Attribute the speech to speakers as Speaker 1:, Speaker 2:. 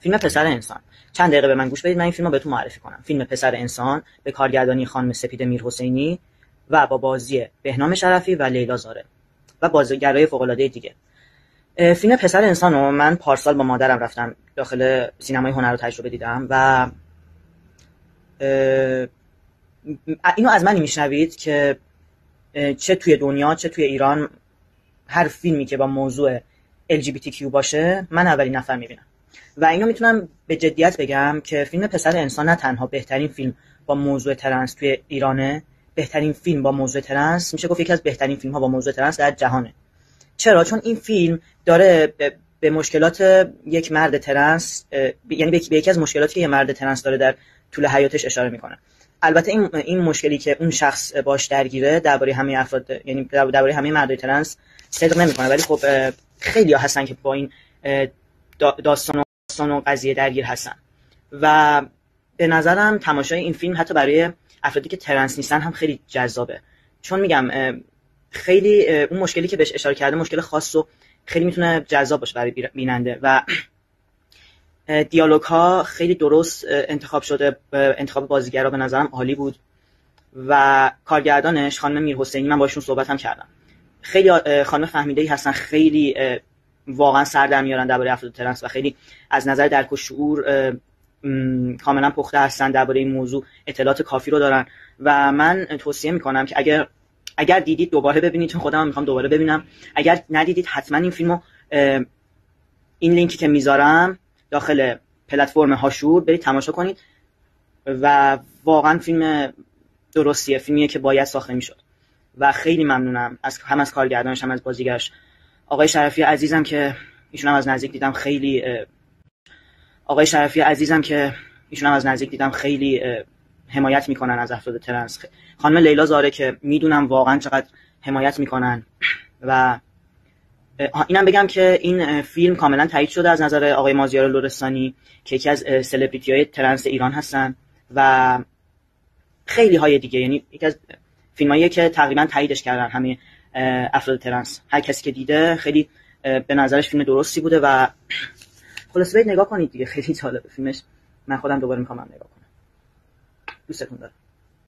Speaker 1: فیلم پسر انسان. چند دقیقه به من گوش بدید، من این فیلمو بهتون معرفی کنم. فیلم پسر انسان به کارگردانی خانم سپیده میرحسینی و با بازی بهنام شرفی و لیلا زاره و بازیگرای فوق‌العاده دیگه. فیلم پسر انسان رو من پارسال با مادرم رفتم داخل سینمای هنر رو تجربه دیدم و اینو از من میشنوید که چه توی دنیا چه توی ایران هر فیلمی که با موضوع LGBTQ باشه من اولین نفر میبینم و اینو میتونم به جدیت بگم که فیلم پسر انسان نه تنها بهترین فیلم با موضوع ترنس توی ایرانه، بهترین فیلم با موضوع ترنس میشه گفت یکی از بهترین فیلم ها با موضوع ترنس در جهانه. چرا؟ چون این فیلم داره به مشکلات یک مرد ترنس، یعنی به یکی از مشکلاتی که یه مرد ترنس داره در طول حیاتش اشاره میکنه. البته این مشکلی که اون شخص باش درگیره درباره همه افراد، یعنی درباره همه مردای ترنس صدق نمیکنه، ولی خب خیلی ها هستن که با این داستان و قضیه درگیر هستن و به نظرم تماشای این فیلم حتی برای افرادی که ترنس نیستن هم خیلی جذابه، چون میگم خیلی اون مشکلی که بهش اشاره کرده مشکل خاص و خیلی میتونه جذاب باشه برای بیننده و دیالوگ ها خیلی درست انتخاب شده. انتخاب بازیگرا به نظرم عالی بود و کارگردانش خانم میرحسینی، من باشون صحبت هم کردم، خیلی خانم فهمیده‌ای هستن، خیلی واقعا سر در میارن درباره افراد ترنس و خیلی از نظر درک و شعور کاملا پخته هستن، درباره این موضوع اطلاعات کافی رو دارن و من توصیه میکنم که اگر دیدید دوباره ببینید، چون خودم میخوام دوباره ببینم. اگر ندیدید حتما این فیلمو، این لینکی که میذارم داخل پلتفرم هاشور برید تماشا کنید و واقعا فیلم درستیه، فیلمیه که باید ساخته میشد و خیلی ممنونم هم از کارگردانش هم از بازیگرش آقای شرفی عزیزم که ایشون هم از نزدیک دیدم خیلی حمایت میکنن از افراد ترنس. خانم لیلا زاره که میدونم واقعا چقدر حمایت میکنن و اینم بگم که این فیلم کاملا تایید شده از نظر آقای مازیار لرستانی که یکی از سلبریتی های ترنس ایران هستن و خیلی های دیگه، یعنی یکی از فیلماییه که تقریبا تاییدش کردن همه افراد ترنس. هر کسی که دیده خیلی به نظرش فیلم درستی بوده و خلاصه برید نگاه کنید دیگه، خیلی جالبه فیلمش. من خودم دوباره میخوام نگاه کنم. دوستتون دارم.